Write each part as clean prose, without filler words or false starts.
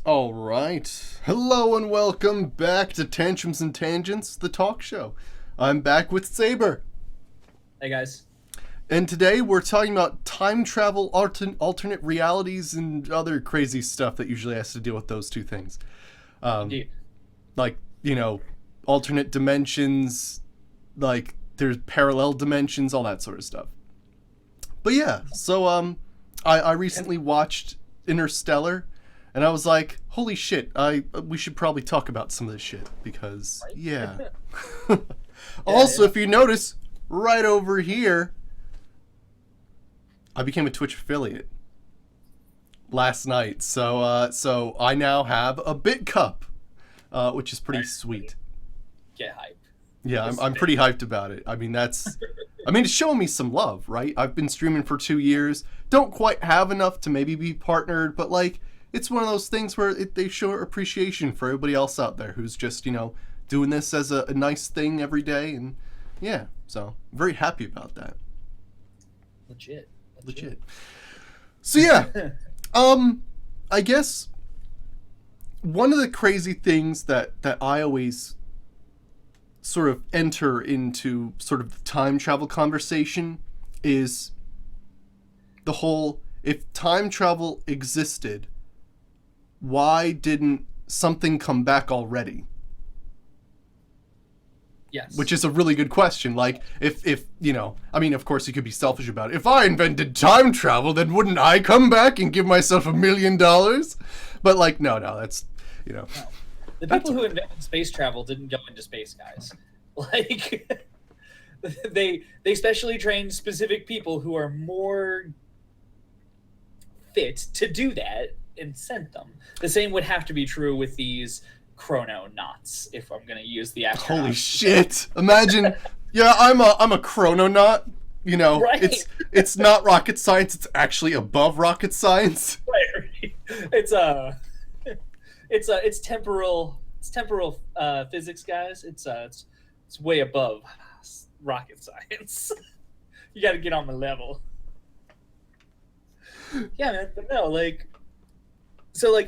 All right. Hello and welcome back to Tantrums and Tangents, the talk show. I'm back with Saber. Hey guys. And today we're talking about time travel, alternate realities, and other crazy stuff that usually has to deal with those two things. Um, Indeed. like, alternate dimensions, like there's parallel dimensions, all that sort of stuff. But yeah, I recently watched Interstellar, and I was like, holy shit, we should probably talk about some of this shit because Right? yeah. Yeah. If you notice right over here, I became a Twitch affiliate last night. So I now have a Bit Cup, which is pretty Nice. sweet. Get hype. Yeah, This I'm pretty hyped about it. It's showing me some love, right? I've been streaming for 2 years. Don't quite have enough to maybe be partnered, but like, it's one of those things where they show appreciation for everybody else out there who's just, doing this as a nice thing every day. And yeah, so I'm very happy about that. Legit. Legit. So yeah, I guess one of the crazy things that I always sort of enter into sort of the time travel conversation is the whole, if time travel existed, why didn't something come back already? Yes. Which is a really good question. Like, if of course you could be selfish about it. If I invented time travel, then wouldn't I come back and give myself $1 million? But like, no, that's, No. The people who invented space travel didn't go into space, guys. Like they specially trained specific people who are more fit to do that and sent them. The same would have to be true with these chrononauts, if I'm going to use the astronauts. Holy shit! Imagine, yeah, I'm a chrononaut. Right. It's not rocket science. It's actually above rocket science. Right. It's temporal physics, guys. It's way above rocket science. You got to get on the level. Yeah, man. But no,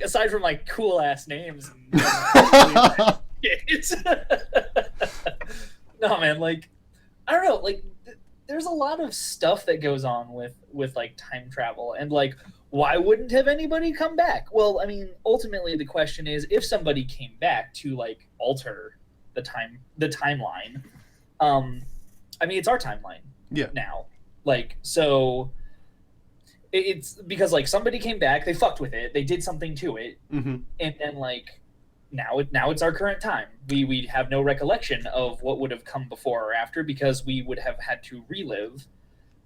aside from like cool ass names, it's no, man. Like, I don't know. Like, there's a lot of stuff that goes on with like time travel, and like, why wouldn't have anybody come back? Well, I mean, ultimately the question is, if somebody came back to like alter the timeline, I mean, it's our timeline now. Like, so it's because like somebody came back, they fucked with it, they did something to it, Mm-hmm. and then like now it's our current time. We have no recollection of what would have come before or after because we would have had to relive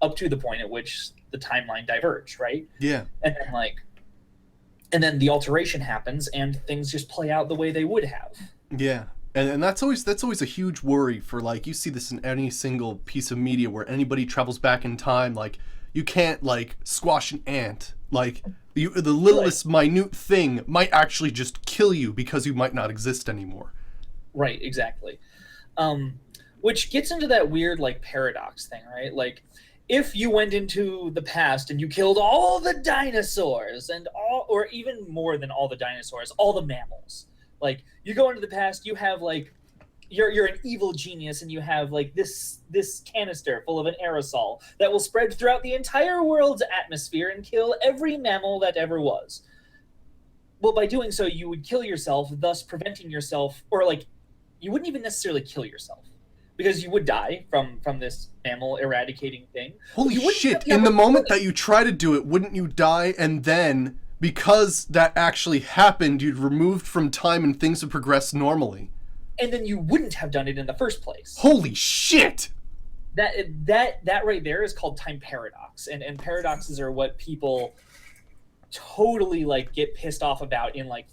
up to the point at which the timeline diverged, right? Yeah. And then the alteration happens and things just play out the way they would have. Yeah. And that's always a huge worry for, like, you see this in any single piece of media where anybody travels back in time. Like, you can't like squash an ant. Like, the littlest minute thing might actually just kill you because you might not exist anymore. Right, exactly. Which gets into that weird like paradox thing, right? Like, if you went into the past and you killed all the dinosaurs and or even more than all the dinosaurs, all the mammals, like you go into the past, you have like you're an evil genius and you have like this canister full of an aerosol that will spread throughout the entire world's atmosphere and kill every mammal that ever was. Well, by doing so, you would kill yourself, thus preventing yourself, or like you wouldn't even necessarily kill yourself because you would die from this mammal eradicating thing. Holy shit! In the moment that you try to do it, wouldn't you die? And then, because that actually happened, you'd removed from time and things would progress normally. And then you wouldn't have done it in the first place. Holy shit! That right there is called time paradox, and paradoxes are what people totally like get pissed off about in like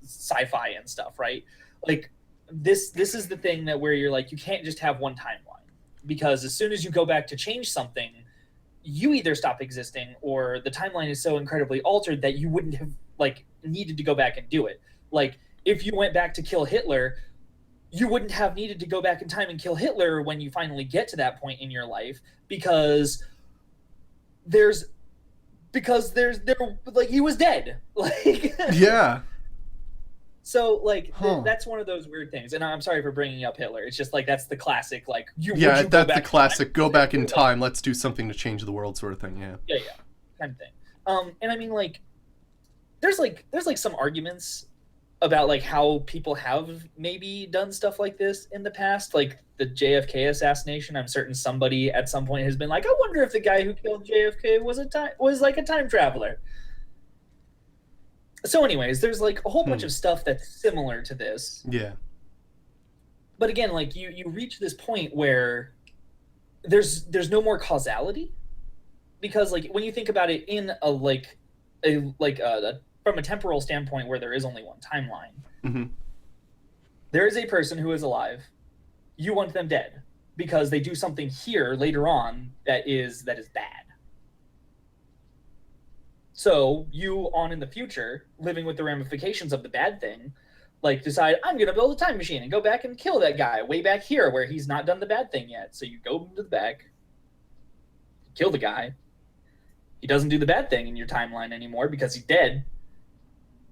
sci-fi and stuff, right? Like this is the thing that where you're like, you can't just have one timeline because as soon as you go back to change something, you either stop existing or the timeline is so incredibly altered that you wouldn't have like needed to go back and do it. Like, if you went back to kill Hitler, you wouldn't have needed to go back in time and kill Hitler when you finally get to that point in your life because there's because there like he was dead. Like Yeah. so like Huh. that's one of those weird things. And I'm sorry for bringing up Hitler. It's just like that's the classic like would Yeah, you go that's the back classic go back in like, time, let's do something to change the world sort of thing, yeah. yeah, yeah, kind of thing. And I mean like there's like some arguments about like how people have maybe done stuff like this in the past, like the JFK assassination. I'm certain somebody at some point has been like, I wonder if the guy who killed JFK was like a time traveler. So anyways, there's like a whole bunch of stuff that's similar to this. Yeah. But again, like you reach this point where there's no more causality, because like when you think about it in from a temporal standpoint where there is only one timeline, there is a person who is alive. You want them dead because they do something here later on that is bad. So you on in the future, living with the ramifications of the bad thing, like decide I'm going to build a time machine and go back and kill that guy way back here where he's not done the bad thing yet. So you go to the back, kill the guy. He doesn't do the bad thing in your timeline anymore because he's dead.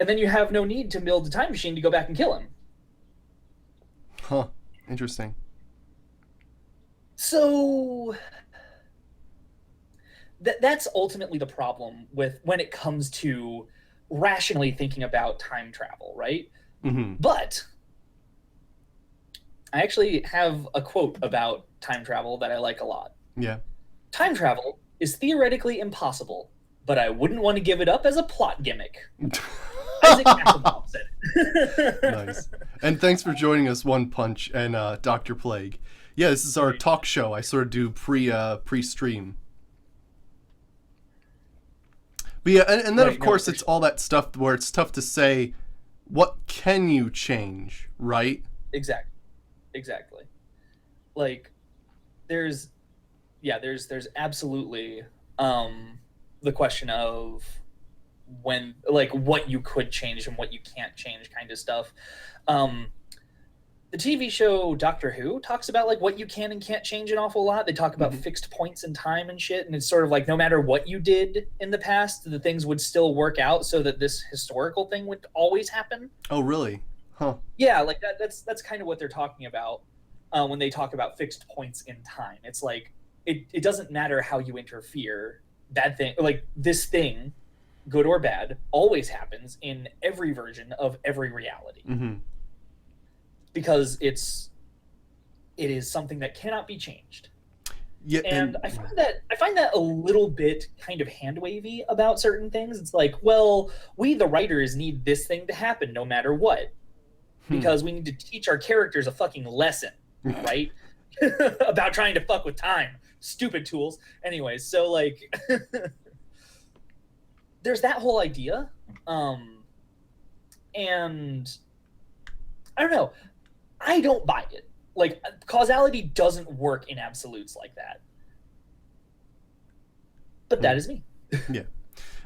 And then you have no need to build a time machine to go back and kill him. Huh. Interesting. So that's ultimately the problem with when it comes to rationally thinking about time travel, right? But I actually have a quote about time travel that I like a lot. Yeah. Time travel is theoretically impossible, but I wouldn't want to give it up as a plot gimmick. Isaac Asimov said it. Nice. And thanks for joining us, One Punch and Dr. Plague. Yeah, this is our talk show. I sort of do pre-stream. But yeah, and then of course it's all that stuff where it's tough to say, what can you change, right? Exactly. Like, there's absolutely the question of when, like, what you could change and what you can't change kind of stuff. The TV show Doctor Who talks about like what you can and can't change an awful lot. They talk about fixed points in time and shit, and it's sort of like no matter what you did in the past, the things would still work out so that this historical thing would always happen. Oh, really? Huh. Yeah, like that's kind of what they're talking about when they talk about fixed points in time. It's like it doesn't matter how you interfere. Bad thing, like this thing, good or bad, always happens in every version of every reality. Because it is something that cannot be changed. Yeah, and I find that a little bit kind of hand wavy about certain things. It's like, well, we the writers need this thing to happen no matter what, because we need to teach our characters a fucking lesson, right? About trying to fuck with time. Stupid tools. Anyways, so like, there's that whole idea, and I don't know. I don't buy it. Like, causality doesn't work in absolutes like that. But that is me. Yeah.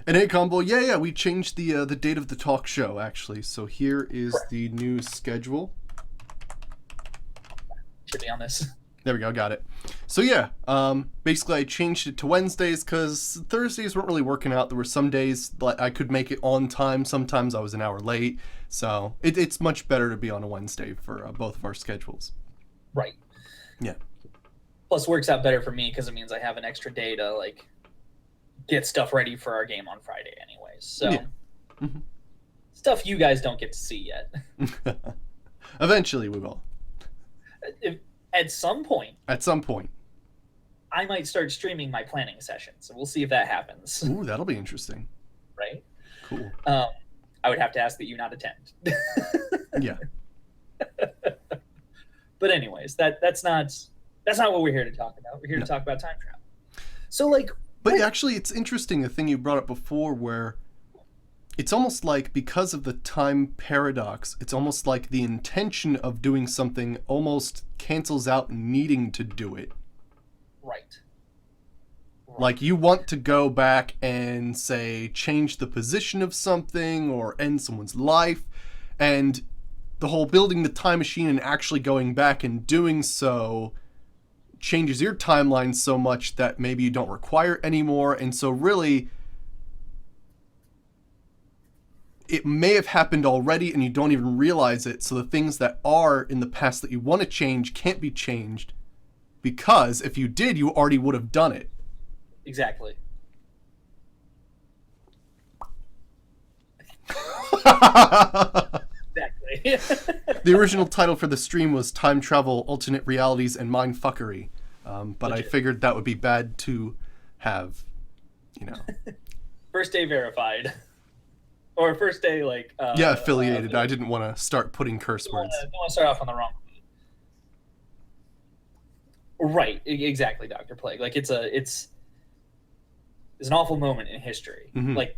And hey, Combo, yeah, we changed the date of the talk show, actually. So here is the new schedule. Should be on this. There we go, got it. So yeah, basically I changed it to Wednesdays because Thursdays weren't really working out. There were some days that I could make it on time. Sometimes I was an hour late. So it's much better to be on a Wednesday for both of our schedules. Right. Yeah. Plus, works out better for me because it means I have an extra day to like get stuff ready for our game on Friday, anyways. So stuff you guys don't get to see yet. Eventually, we will. At some point, I might start streaming my planning session. So we'll see if that happens. Ooh, that'll be interesting. Right. Cool. I would have to ask that you not attend. Yeah. But anyways, that's not what we're here to talk about. We're here to talk about time travel. So like, but actually, it's interesting the thing you brought up before, where it's almost like because of the time paradox, it's almost like the intention of doing something almost cancels out needing to do it. Right. Like you want to go back and say change the position of something or end someone's life, and the whole building the time machine and actually going back and doing so changes your timeline so much that maybe you don't require it anymore. And so really it may have happened already and you don't even realize it. So the things that are in the past that you want to change can't be changed because if you did, you already would have done it. Exactly. Exactly. The original title for the stream was Time Travel, Alternate Realities, and Mindfuckery. But Legit. I figured that would be bad to have, First day verified. Or first day, like... yeah, affiliated. I didn't want to start putting curse words. Don't want to start off on the wrong foot. Right, exactly, Dr. Plague. Like, it's an awful moment in history. Mhm. Like,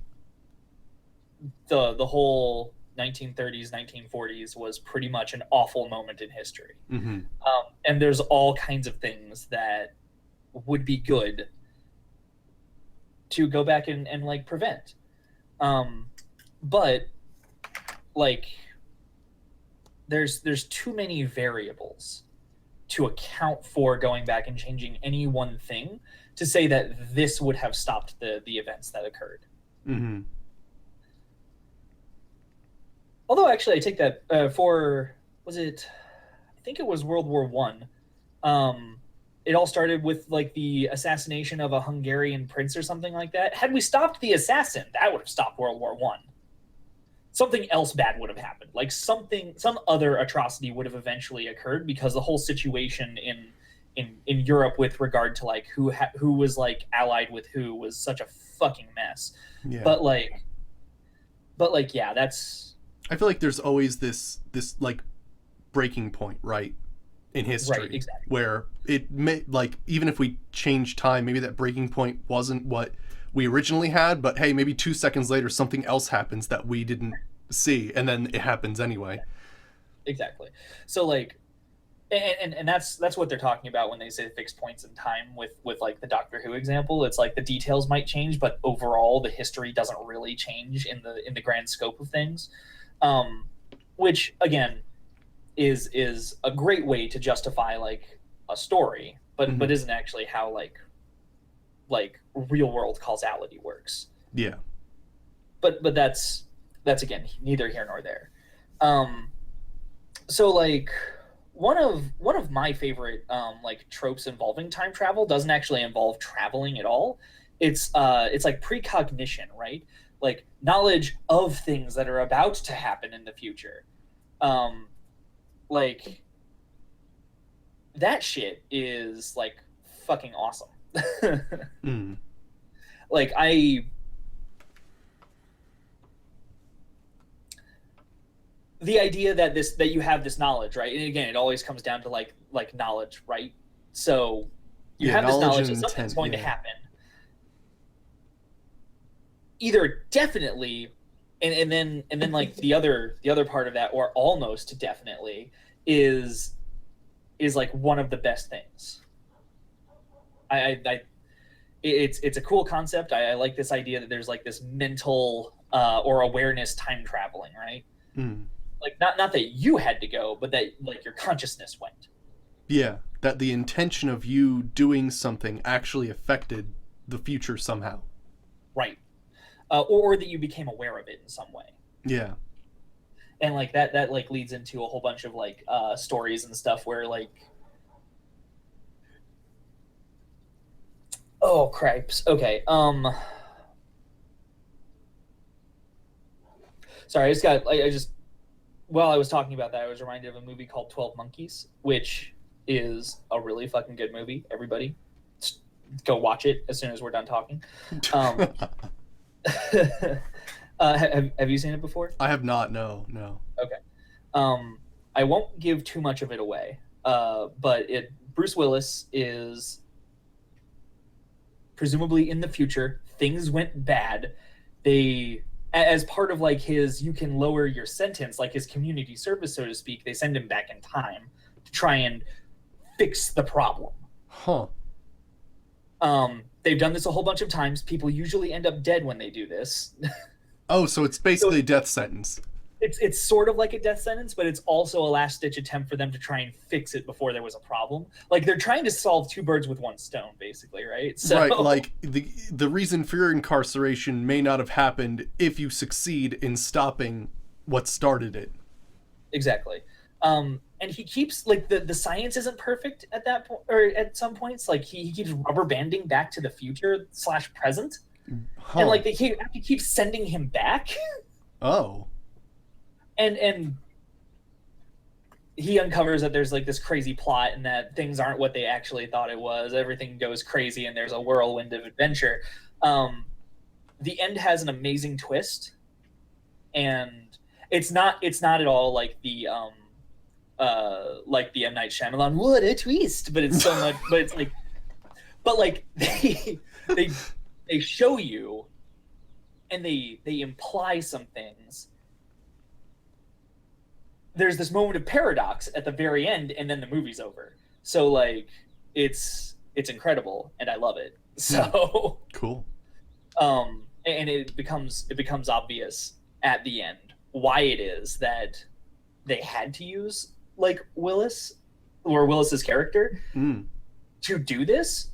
the whole 1930s, 1940s was pretty much an awful moment in history. Mm-hmm. And there's all kinds of things that would be good to go back and like prevent. But like there's too many variables to account for going back and changing any one thing to say that this would have stopped the events that occurred. Mm-hmm. Although actually I take that for I think it was World War One. It all started with like the assassination of a Hungarian prince or something like that. Had we stopped the assassin, that would have stopped World War One. Something else bad would have happened. Like some other atrocity would have eventually occurred because the whole situation in Europe with regard to like who was like allied with who was such a fucking mess. Yeah. But like yeah, that's. I feel like there's always this like breaking point, right, in history, Right, exactly. where it may, like, even if we change time, maybe that breaking point wasn't what we originally had, but hey, maybe 2 seconds later something else happens that we didn't see, and then it happens anyway. Exactly. So like, and that's what they're talking about when they say fixed points in time with like the Doctor Who example. It's like the details might change, but overall the history doesn't really change in the grand scope of things. Which again is a great way to justify like a story, but Mhm. but isn't actually how like real world causality works. Yeah. But that's again neither here nor there. So like one of my favorite like tropes involving time travel doesn't actually involve traveling at all. It's like precognition, right? Like knowledge of things that are about to happen in the future. Like that shit is like fucking awesome. Mm. Like the idea that you have this knowledge, right? And again, it always comes down to like knowledge, right? So you have this knowledge that something's going to happen. Either definitely, and then like the other part of that, or almost definitely, is like one of the best things. It's a cool concept. I like this idea that there's like this mental or awareness time traveling, right? Mm. Like not that you had to go, but that like your consciousness went. Yeah, that the intention of you doing something actually affected the future somehow. Right. Or that you became aware of it in some way. Yeah. And like that like leads into a whole bunch of like stories and stuff where like, oh cripes. Okay. Sorry, I just while I was talking about that, I was reminded of a movie called 12 Monkeys, which is a really fucking good movie. Everybody, just go watch it as soon as we're done talking. Have you seen it before? I have not. No. Okay. I won't give too much of it away. But Bruce Willis is presumably in the future. Things went bad. They, as part of like his, you can lower your sentence, like his community service, so to speak, they send him back in time to try and fix the problem. Huh. They've done this a whole bunch of times. People usually end up dead when they do this. Oh, so it's basically a death sentence. it's sort of like a death sentence, but it's also a last ditch attempt for them to try and fix it before there was a problem. Like they're trying to solve two birds with one stone, basically, right? So Right, like the reason for your incarceration may not have happened if you succeed in stopping what started it. exactly. And he keeps like the science isn't perfect at that point, or at some points, like he keeps rubber banding back to the future slash present, and Huh. like they keep sending him back, Oh. and he uncovers that there's like this crazy plot and that things aren't what they actually thought it was. Everything goes crazy and there's a whirlwind of adventure. The end has an amazing twist, and it's not at all like the M Night Shyamalan what a twist, but it's so much, but it's like, but like they they show you and they imply some things. There's this moment of paradox at the very end, and then the movie's over. So like it's incredible, and I love it. So Cool. and it becomes obvious at the end why it is that they had to use like Willis's character Mm. to do this,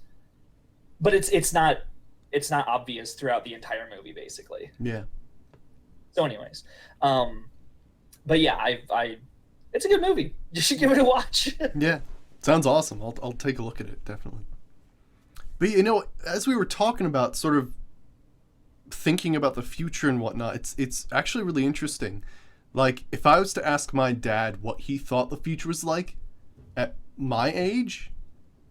but it's not obvious throughout the entire movie, basically. Yeah. So, anyways, but yeah, I it's a good movie. You should give it a watch. Yeah. Sounds awesome. I'll take a look at it, definitely. But you know, as we were talking about sort of thinking about the future and whatnot, it's actually really interesting. Like, if I was to ask my dad what he thought the future was like at my age,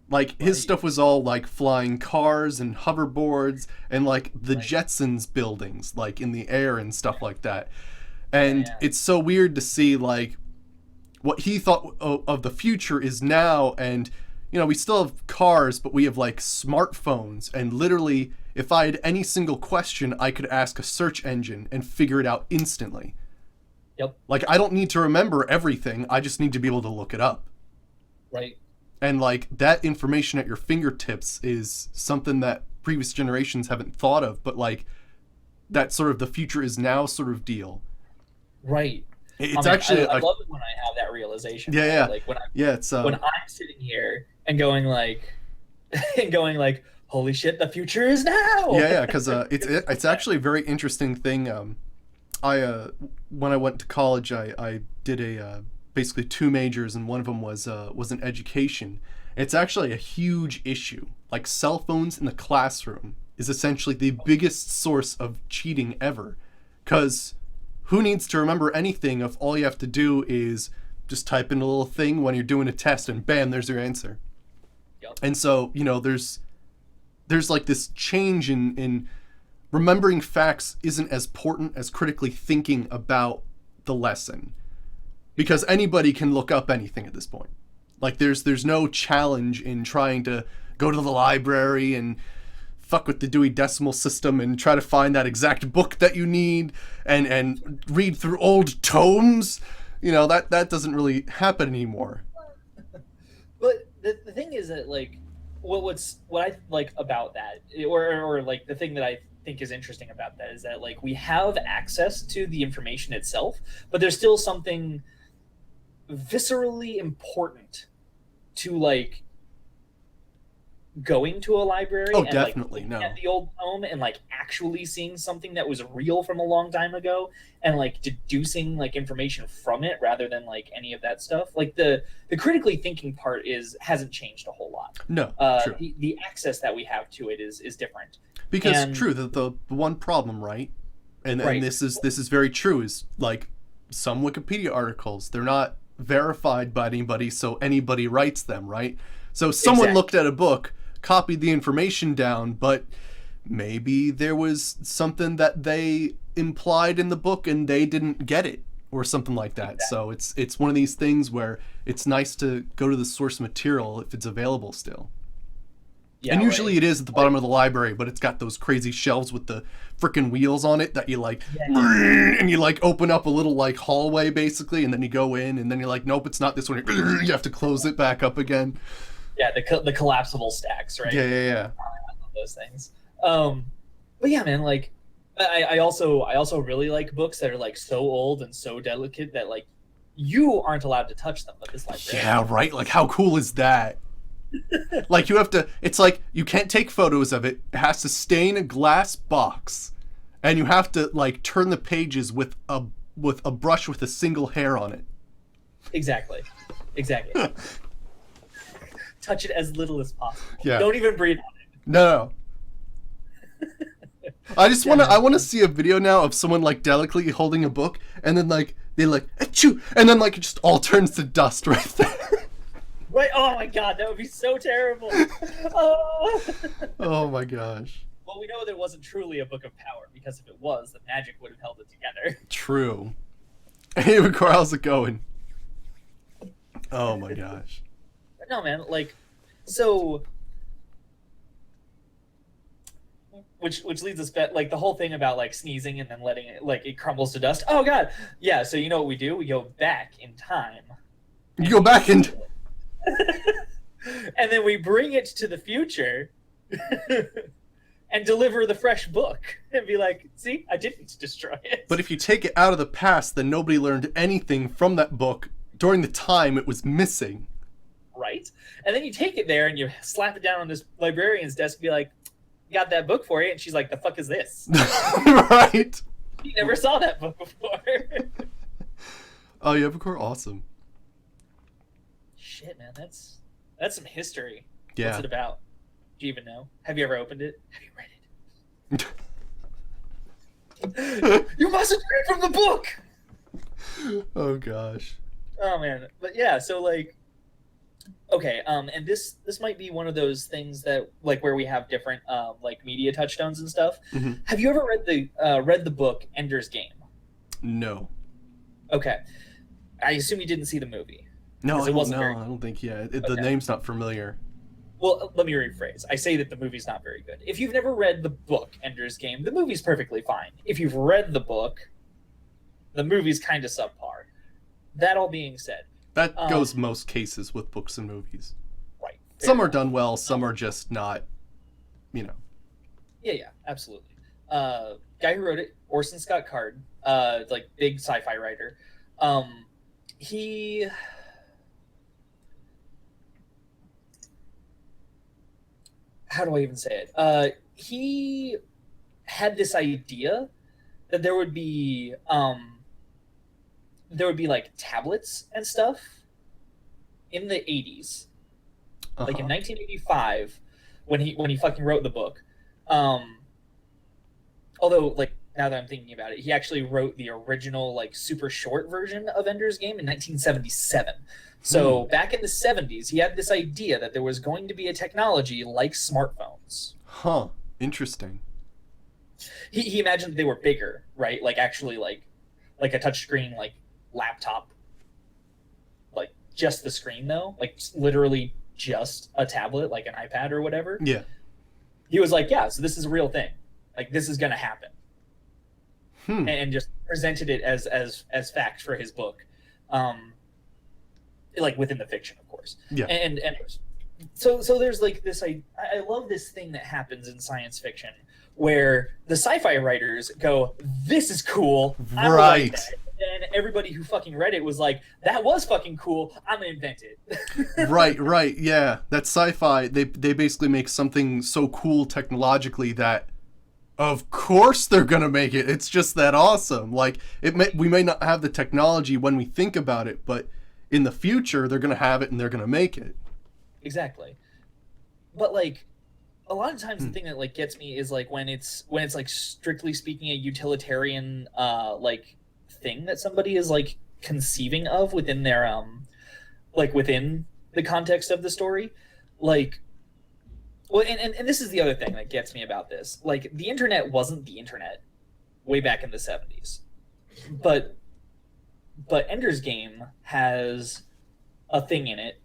like his Right. stuff was all like flying cars and hoverboards and like the Right. Jetsons buildings, like in the air and stuff like that. And Yeah. it's so weird to see like what he thought of the future is now. And you know, we still have cars, but we have like smartphones, and literally if I had any single question, I could ask a search engine and figure it out instantly. Yep. Like, I don't need to remember everything, I just need to be able to look it up. Right. And like that information at your fingertips is something that previous generations haven't thought of, but like that sort of the future is now sort of deal. Right. It's I mean, actually I love it when I have that realization. Yeah, right? yeah. Like Yeah, it's when I'm sitting here and going like and going like, holy shit, the future is now. yeah, because it's actually a very interesting thing. I when I went to college, I did a basically two majors, and one of them was an education. It's actually a huge issue. Like, cell phones in the classroom is essentially the biggest source of cheating ever, because who needs to remember anything if all you have to do is just type in a little thing when you're doing a test and bam, there's your answer. Yep. And so, you know, there's like this change in remembering facts isn't as important as critically thinking about the lesson, because anybody can look up anything at this point. Like, there's no challenge in trying to go to the library and fuck with the Dewey Decimal System and try to find that exact book that you need and read through old tomes. You know, that doesn't really happen anymore. But the thing is that like what I like about that, or like the thing that I think is interesting about that is that like we have access to the information itself, but there's still something viscerally important to like going to a library Oh, and definitely, like no. looking at the old tome and like actually seeing something that was real from a long time ago and like deducing like information from it rather than like any of that stuff. Like the critically thinking part hasn't changed a whole lot. No, true. The access that we have to it is different. Because And- true, the one problem, right? And Right. this is very true, is like some Wikipedia articles, they're not verified by anybody, so anybody writes them, right? So someone Exactly. looked at a book, copied the information down, but maybe there was something that they implied in the book and they didn't get it, or something like that. Exactly. So it's one of these things where it's nice to go to the source material if it's available still. Yeah, And usually right. it is at the bottom of the library, but it's got those crazy shelves with the freaking wheels on it that you like, and you like open up a little like hallway basically, and then you go in, and then you're like, nope, it's not this one. You have to close it back up again. Yeah, the collapsible stacks, right? Yeah. I love those things. But yeah, man, like I also really like books that are like so old and so delicate that like you aren't allowed to touch them, but this librarian. Yeah, right. Like, how cool is that? Like, you have to. It's like you can't take photos of it. It has to stay in a glass box, and you have to like turn the pages with a brush with a single hair on it. Exactly. Exactly. Touch it as little as possible. Yeah. Don't even breathe on it. No. I just Yeah, want to. man. I want to see a video now of someone like delicately holding a book, and then like they like achoo, and then like it just all turns to dust right there. Right? Oh my god, that would be so terrible. Oh. Oh my gosh. Well, we know that it wasn't truly a book of power because if it was, the magic would have held it together. True. Hey, McCor, how's it going? Oh my gosh. No, man. Like, so. Which leads us back, like the whole thing about like sneezing and then letting it like it crumbles to dust. Oh god, yeah. So you know what we do? We go back in time. You go back and And then we bring it to the future and deliver the fresh book and be like, see, I didn't destroy it. but if you take it out of the past, then nobody learned anything from that book during the time it was missing. Right? And then you take it there and you slap it down on this librarian's desk and be like, got that book for you. And she's like, the fuck is this? Right? You never saw that book before. Oh, yeah, McCor, awesome. Shit, man, that's some history. Yeah. What's it about? Do you even know? Have you ever opened it? Have you read it? You mustn't read from the book. Oh gosh. Oh man, but yeah. So like, okay, and this might be one of those things that like where we have different like media touchstones and stuff. Mm-hmm. Have you ever read the book Ender's Game? No. Okay, I assume you didn't see the movie. No, 'Cause I it wasn't don't know. very- I don't think. Yeah, the Okay. name's not familiar. Well, let me rephrase. I say that the movie's not very good. If you've never read the book Ender's Game, the movie's perfectly fine. If you've read the book, the movie's kind of subpar. That all being said, That goes most cases with books and movies. right? Some are done well, some are just not. You know. Yeah, absolutely. Guy who wrote it, Orson Scott Card, like big sci-fi writer. He how do I even say it? He had this idea that there would be like tablets and stuff in the 80s, like in 1985 when he fucking wrote the book. Although like now that I'm thinking about it, he actually wrote the original like super short version of Ender's Game in 1977. So back in the 70s, he had this idea that there was going to be a technology like smartphones. Huh. Interesting. He imagined they were bigger, right? Like actually like a touchscreen like laptop. Like just the screen though, like literally just a tablet, like an iPad or whatever. Yeah. He was like, yeah, so this is a real thing. Like this is gonna happen. And just presented it as fact for his book. Like within the fiction, of course. Yeah. And so there's like this. I love this thing that happens in science fiction where the sci-fi writers go, "This is cool, I like that." And everybody who fucking read it was like, "That was fucking cool. I'm gonna invent it." Right. Yeah. That sci-fi. They basically make something so cool technologically that, of course, they're gonna make it. It's just that awesome. Like we may not have the technology when we think about it, but in the future, they're gonna have it and they're gonna make it. Exactly. But like a lot of times the thing that like gets me is like when it's like strictly speaking a utilitarian like thing that somebody is like conceiving of within their like within the context of the story. Like well and this is the other thing that gets me about this. Like the internet wasn't the internet way back in the 70s. But Ender's Game has a thing in it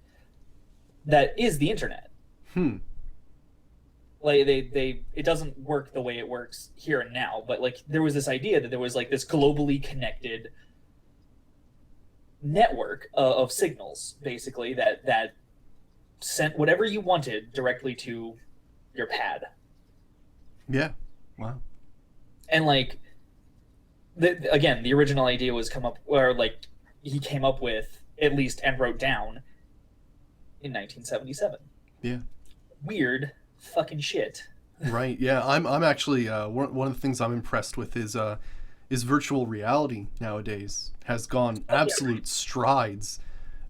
that is the internet. Like it doesn't work the way it works here and now, but like there was this idea that there was like this globally connected network of signals, basically that sent whatever you wanted directly to your pad. Yeah. Wow. And like again, the original idea was come up, or like he came up with at least and wrote down in 1977. Yeah. Weird fucking shit. Right. Yeah. I'm actually one of the things I'm impressed with is virtual reality nowadays has gone Oh yeah, absolute strides.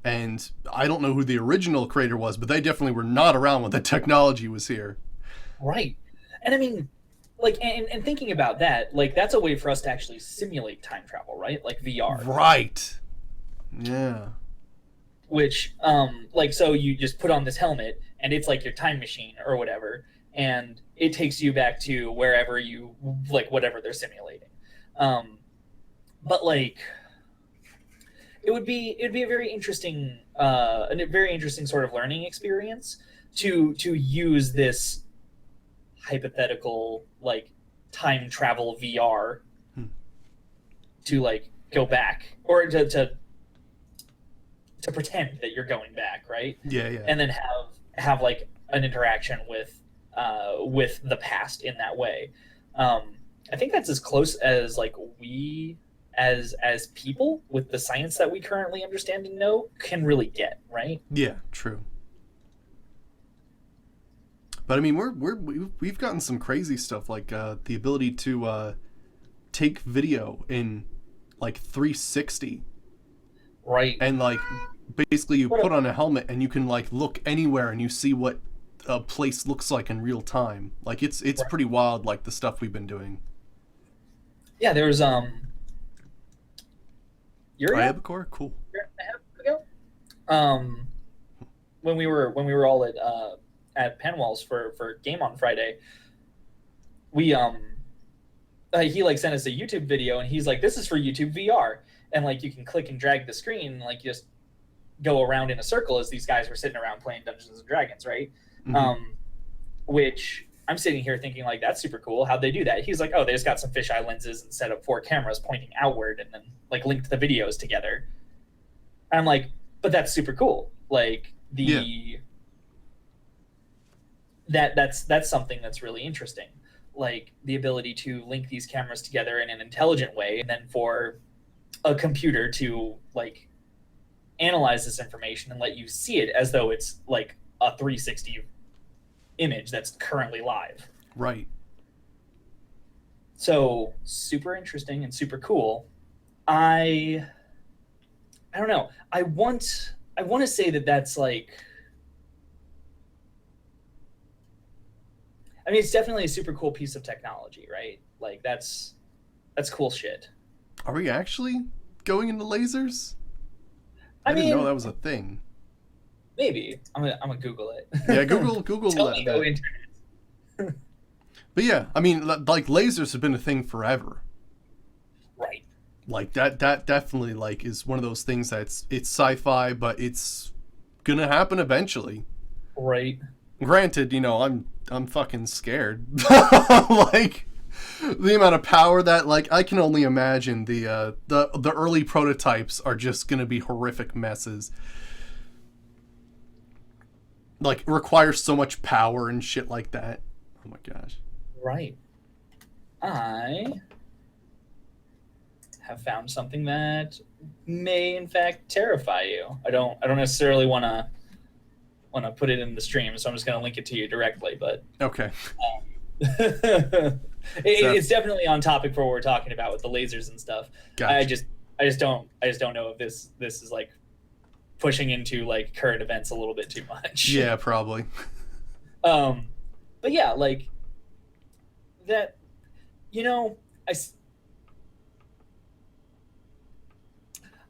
And I don't know who the original creator was, but they definitely were not around when the technology was here. right. And I mean, like, and thinking about that, like, that's a way for us to actually simulate time travel, right? Like VR, Right. Yeah. which, like, so you just put on this helmet and it's like your time machine or whatever, and it takes you back to wherever you, like, whatever they're simulating. Um, but like, it'd be a a very interesting sort of learning experience to use this hypothetical like time travel VR Hmm. to like go back or to pretend that you're going back, right? Yeah. Yeah. And then have like an interaction with the past in that way. I think that's as close as like we as people with the science that we currently understand and know can really get, right? Yeah. True. But I mean, we've gotten some crazy stuff like the ability to take video in like 360 Right. and like basically you What put on a helmet and you can like look anywhere and you see what a place looks like in real time. Like it's right. pretty wild, like the stuff we've been doing. Yeah, there was Uriel Iabcore, cool. year and a half ago. Um, when we were all at Panwalls for Game on Friday, we he like sent us a YouTube video and he's like, "This is for YouTube VR," and like you can click and drag the screen and like you just go around in a circle as these guys were sitting around playing Dungeons and Dragons, right? Mm-hmm. Um, which I'm sitting here thinking like that's super cool. How'd they do that? He's like, oh, they just got some fisheye lenses and set up 4 cameras pointing outward and then like linked the videos together. And I'm like, but that's super cool. Like the Yeah. that's something that's really interesting. Like the ability to link these cameras together in an intelligent way, and then for a computer to like analyze this information and let you see it as though it's like a 360 image that's currently live. Right. So super interesting and super cool. I I don't know. I want to say that that's like, I mean, it's definitely a super cool piece of technology, right? Like that's cool shit. Are we actually going into lasers? I I didn't know mean, that was a thing. maybe I'm gonna Google it. Yeah, Google Tell me, go that. internet. But yeah, I mean, like lasers have been a thing forever. Right. Like that definitely like is one of those things that's it's sci-fi, but it's gonna happen eventually. Right. Granted, I'm fucking scared. Like the amount of power that like I can only imagine the early prototypes are just gonna be horrific messes. Like requires so much power and shit like that. Oh my gosh. Right. I have found something that may in fact terrify you. I don't necessarily want to put it in the stream, so I'm just going to link it to you directly, but Okay. it's definitely on topic for what we're talking about with the lasers and stuff. Gotcha. I just don't know if this is like pushing into like current events a little bit too much. Yeah, probably. But yeah, like that, you know,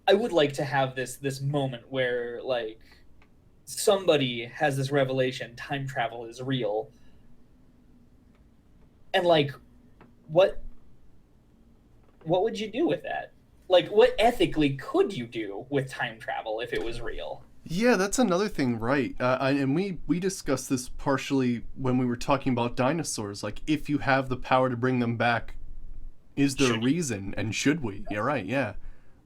I would like to have this moment where like somebody has this revelation, time travel is real, and like what would you do with that? Like what ethically could you do with time travel if it was real? Yeah, that's another thing, right? And we discussed this partially when we were talking about dinosaurs. Like, if you have the power to bring them back, is there a Should you? reason? And should we? Yeah, right. Yeah,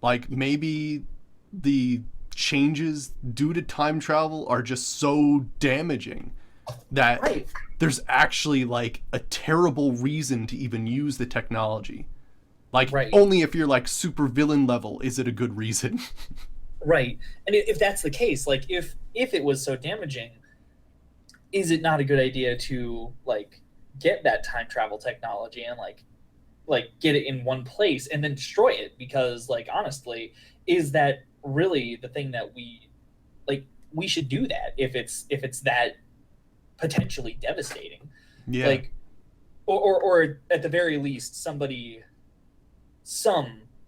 like maybe the changes due to time travel are just so damaging that Right. there's actually like a terrible reason to even use the technology. Like Right. only if you're like super villain level is it a good reason. Right. And if that's the case, like if it was so damaging, is it not a good idea to like get that time travel technology and like get it in one place and then destroy it? Because like honestly, is that really the thing that we should do that if it's that potentially devastating? Yeah. Like or at the very least some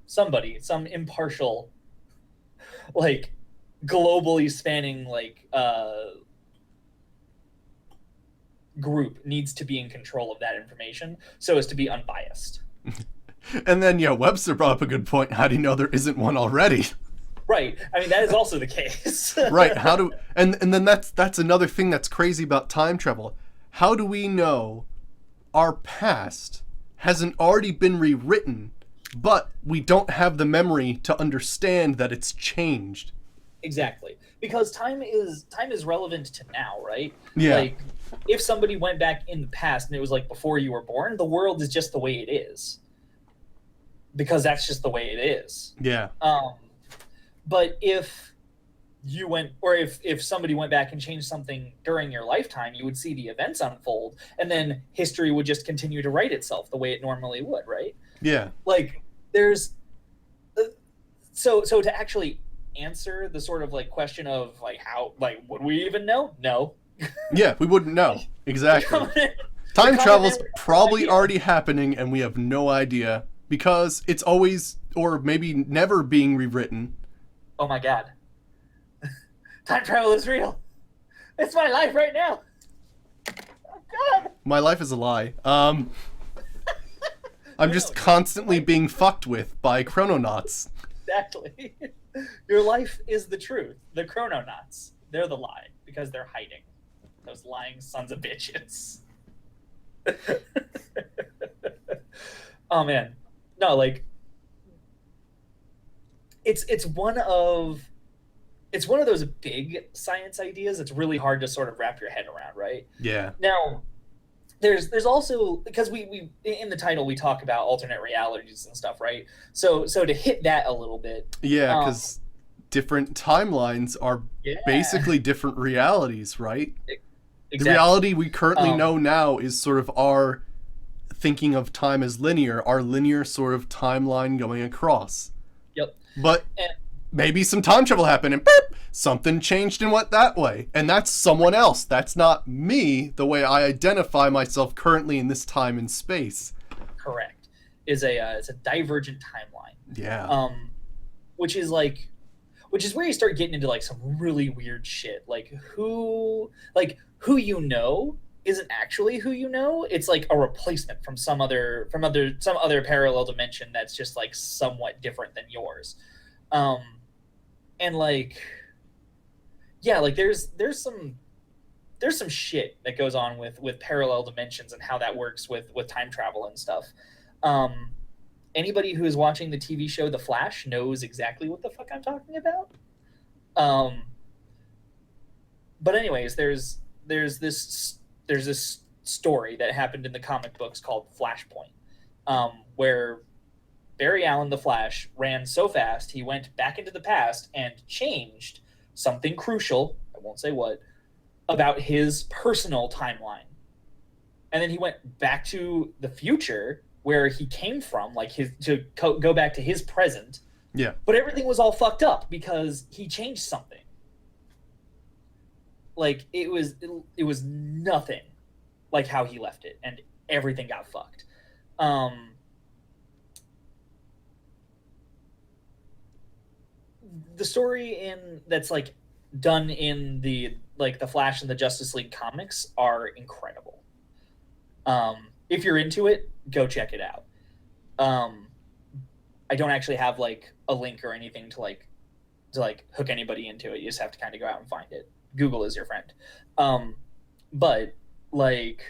some impartial, like globally spanning group needs to be in control of that information so as to be unbiased. And then yeah, Webster brought up a good point. How do you know there isn't one already? Right. I mean, that is also the case. Right. How do and then that's another thing that's crazy about time travel. How do we know our past hasn't already been rewritten, but we don't have the memory to understand that it's changed? Exactly. Because time is relevant to now, right? Yeah. Like if somebody went back in the past and it was like before you were born, the world is just the way it is. Because that's just the way it is. Yeah. But if you went, or if somebody went back and changed something during your lifetime, you would see the events unfold, and then history would just continue to write itself the way it normally would, right? Yeah. Like there's so to actually answer the sort of like question of like how, like, would we even know? No. Yeah, we wouldn't know. Exactly. Time travel's probably already happening and we have no idea because it's always or maybe never being rewritten. Oh my god. Time travel is real. It's my life right now. Oh god. My life is a lie. I'm just constantly being fucked with by chrononauts. Exactly. Your life is the truth. The chrononauts, they're the lie because they're hiding. Those lying sons of bitches. Oh man. No, like it's one of those big science ideas that's really hard to sort of wrap your head around, right? Yeah. Now, there's also, because we in the title we talk about alternate realities and stuff, right? So to hit that a little bit. Yeah, because different timelines are basically different realities, right? Exactly. The reality we currently know now is sort of our thinking of time as linear, our linear sort of timeline going across. Yep. But maybe some time travel happened and boop, something changed and went that way. And that's someone else. That's not me, the way I identify myself currently in this time and space. Correct. It's a divergent timeline. Yeah. Which is where you start getting into like some really weird shit. Like who you know isn't actually who you know. It's like a replacement from some other parallel dimension that's just like somewhat different than yours. And like, yeah, like there's some shit that goes on with parallel dimensions and how that works with time travel and stuff. Anybody who is watching the TV show The Flash knows exactly what the fuck I'm talking about. But anyways, there's this story that happened in the comic books called Flashpoint, where Barry Allen, the Flash, ran so fast he went back into the past and changed something crucial, I won't say what, about his personal timeline. And then he went back to the future where he came from, like go back to his present. Yeah. But everything was all fucked up because he changed something. Like it was nothing like how he left it, and everything got fucked. The story that's like done in the Flash and the Justice League comics are incredible. If you're into it, go check it out. I don't actually have like a link or anything to hook anybody into it. You just have to kind of go out and find it. Google is your friend. But like,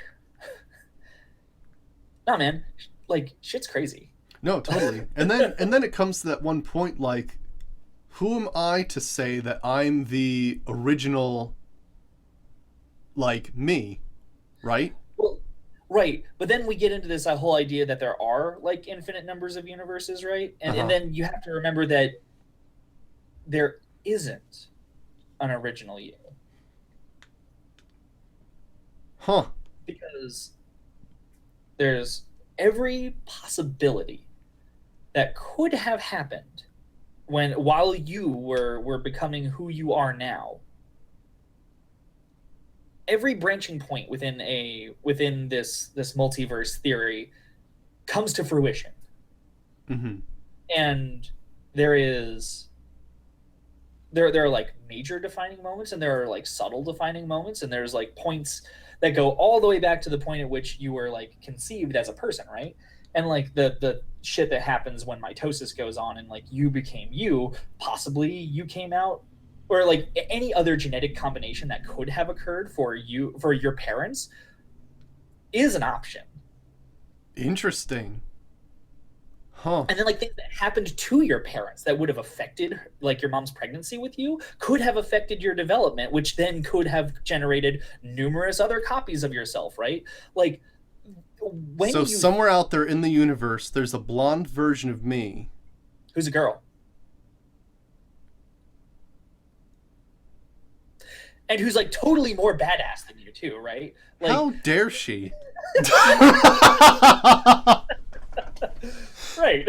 nah, man, like shit's crazy. No, totally. And then it comes to that one point, like, who am I to say that I'm the original like me, right? Well, right, but then we get into this whole idea that there are like infinite numbers of universes, right? And Uh-huh. then you have to remember that there isn't an original you Huh. because there's every possibility that could have happened while you were becoming who you are now. Every branching point within this multiverse theory comes to fruition, Mm-hmm. and there is there are like major defining moments, and there are like subtle defining moments, and there's like points that go all the way back to the point at which you were like conceived as a person, right? And like the shit that happens when mitosis goes on and like you became you, possibly you came out, or like any other genetic combination that could have occurred for you, for your parents, is an option. Interesting. Huh. And then like things that happened to your parents that would have affected like your mom's pregnancy with you could have affected your development, which then could have generated numerous other copies of yourself, right? Like when So you somewhere out there in the universe, there's a blonde version of me. who's a girl and who's like totally more badass than you too, right? Like How dare she? right.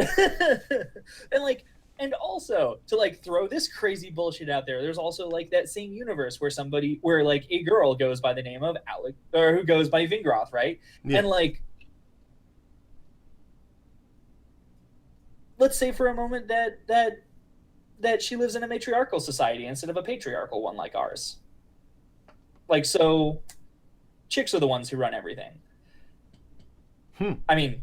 And like and also to like throw this crazy bullshit out there, there's also like that same universe where like a girl goes by the name of Alec, or who goes by Vingroth, right? Yeah. And like let's say for a moment that she lives in a matriarchal society instead of a patriarchal one like ours. Like, so chicks are the ones who run everything. I mean,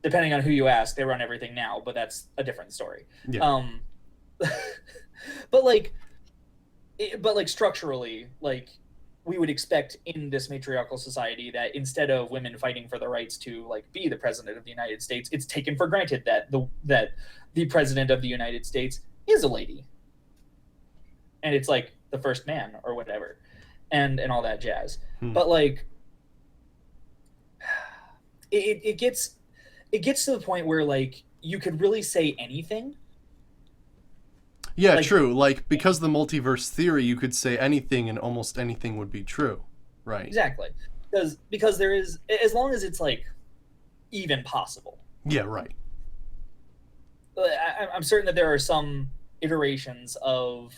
depending on who you ask, they run everything now, but that's a different story. Yeah. But like, structurally, like we would expect in this matriarchal society that instead of women fighting for the rights to like be the president of the United States, it's taken for granted that the president of the United States is a lady, and it's like the first man or whatever, and all that jazz. But like, it gets to the point where like you could really say anything. Yeah, Like, true. Like, because of the multiverse theory, you could say anything and almost anything would be true. Right. exactly, because there is, as long as it's like even possible. Yeah, right. I'm certain that there are some iterations of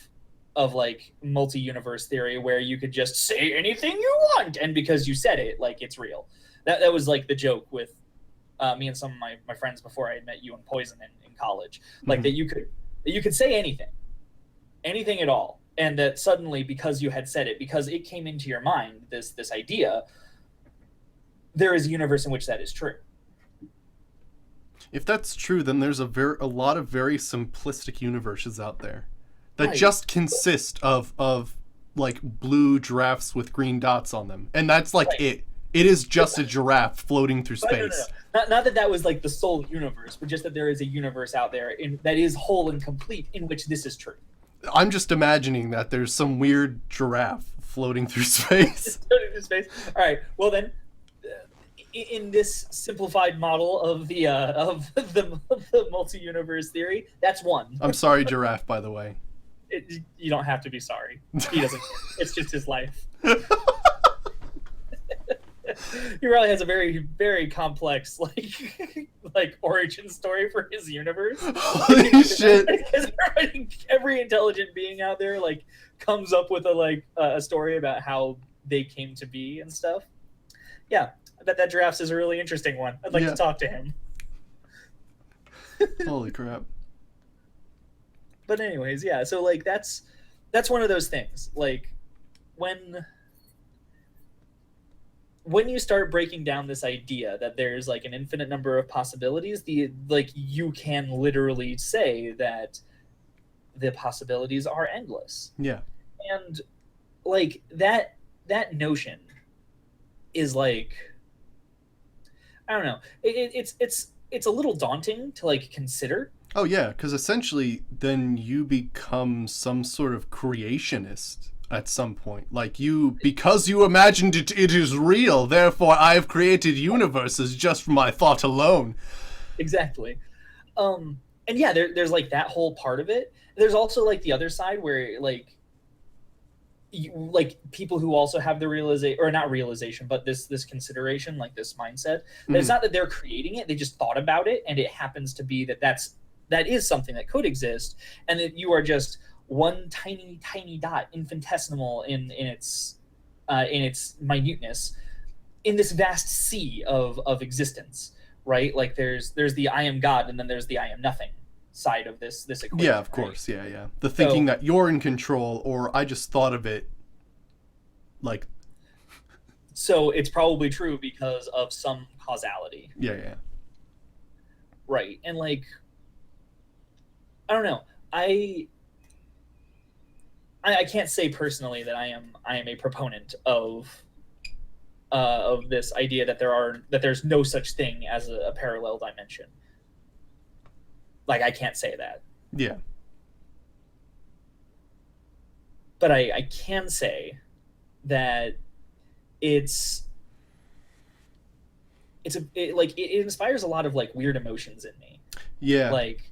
like multi-universe theory where you could just say anything you want, and because you said it, like it's real. That was like the joke with me and some of my friends before I had met you in Poison in college. Like that you could say anything at all, and that suddenly, because you had said it, because it came into your mind, this idea, there is a universe in which that is true. If that's true, then there's a lot of very simplistic universes out there that Right. just consist of like blue giraffes with green dots on them, and that's like Right. it. It is just a giraffe floating through No, space. Not that was like the sole universe, but just that there is a universe out there that is whole and complete in which this is true. I'm just imagining that there's some weird giraffe floating through space. All right. Well then, in this simplified model of the the multi-universe theory, that's one. I'm sorry, giraffe, by the way. You don't have to be sorry. He doesn't. It's just his life. He really has a very, very complex like origin story for his universe. Holy shit. Every intelligent being out there like comes up with a story about how they came to be and stuff. Yeah, I bet that giraffe's is a really interesting one. I'd like to talk to him. Holy crap. But anyways, yeah, so like that's one of those things. Like when you start breaking down this idea that there's like an infinite number of possibilities, you can literally say that the possibilities are endless. Yeah. And like that notion is like, I don't know, it's a little daunting to like consider. Oh yeah, because essentially then you become some sort of creationist at some point. Like, because you imagined it, it is real, therefore I have created universes just from my thought alone. Exactly. And yeah, there's like that whole part of it. There's also like the other side where like like people who also have the realization, or not realization, but this consideration, like this mindset, that it's not that they're creating it, they just thought about it, and it happens to be that is something that could exist, and that you are just one tiny dot, infinitesimal in its minuteness, in this vast sea of existence, right? Like there's the I am God, and then there's the I am nothing side of this equation. Yeah, of course. Right? Yeah. The thinking that you're in control, or I just thought of it. Like, so it's probably true because of some causality. Yeah. Right. And like, I don't know. I can't say personally that I am a proponent of this idea that there's no such thing as a parallel dimension. Like, I can't say that. Yeah. But I can say that it inspires a lot of like weird emotions in me. Yeah. Like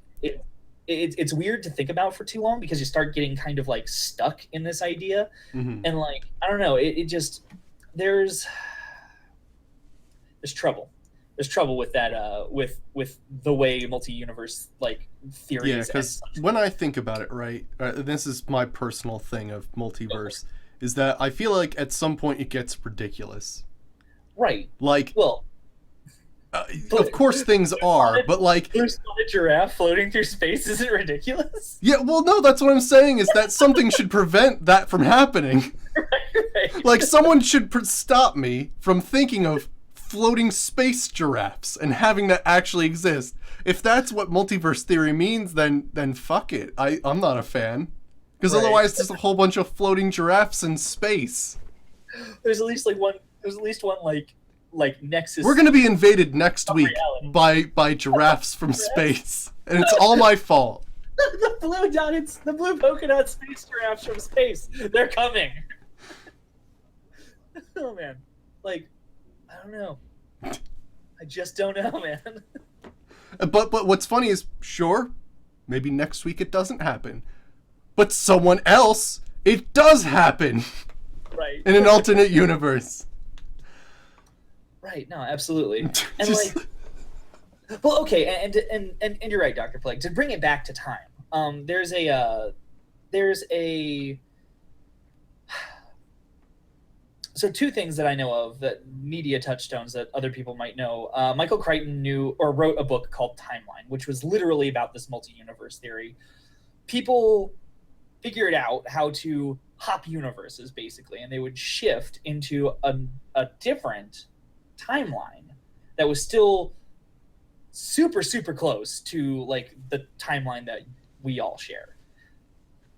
it's weird to think about for too long, because you start getting kind of like stuck in this idea. And like, I don't know, it just there's trouble. There's trouble with that, with the way multi-universe like theories. Yeah, because when I think about it, right, this is my personal thing of multiverse, is that I feel like at some point it gets ridiculous. Right. Like, well, of course things are, but like, there's not a giraffe floating through space. Isn't ridiculous? Yeah, well, no, that's what I'm saying, is that something should prevent that from happening. Right. Like, someone should stop me from thinking of floating space giraffes and having that actually exist. If that's what multiverse theory means, then fuck it. I'm not a fan. Because otherwise there's a whole bunch of floating giraffes in space. There's at least one like nexus. We're gonna be invaded next week by giraffes from space. And it's all my fault. the blue polka dot space giraffes from space. They're coming. Oh man. Like, I don't know. I just don't know, man. But what's funny is, sure, maybe next week it doesn't happen. But someone else, it does happen. Right. In an alternate universe. Right. No, absolutely. And like, well, okay, and you're right, Dr. Plague. To bring it back to time, there's a so two things that I know of, that media touchstones that other people might know. Michael Crichton wrote a book called Timeline, which was literally about this multi-universe theory. People figured out how to hop universes, basically, and they would shift into a different timeline that was still super, super close to like the timeline that we all share.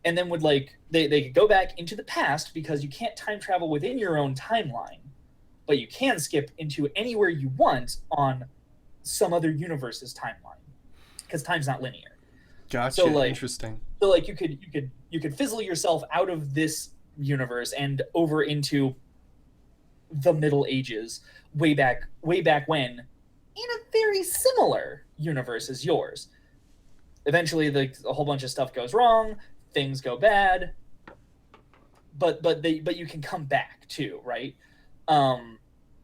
And then would like they could go back into the past, because you can't time travel within your own timeline, but you can skip into anywhere you want on some other universe's timeline, because time's not linear. Gotcha. So like, interesting. So like you could fizzle yourself out of this universe and over into the Middle Ages, way back when, in a very similar universe as yours. Eventually, a whole bunch of stuff goes wrong. Things go bad, but you can come back too, right?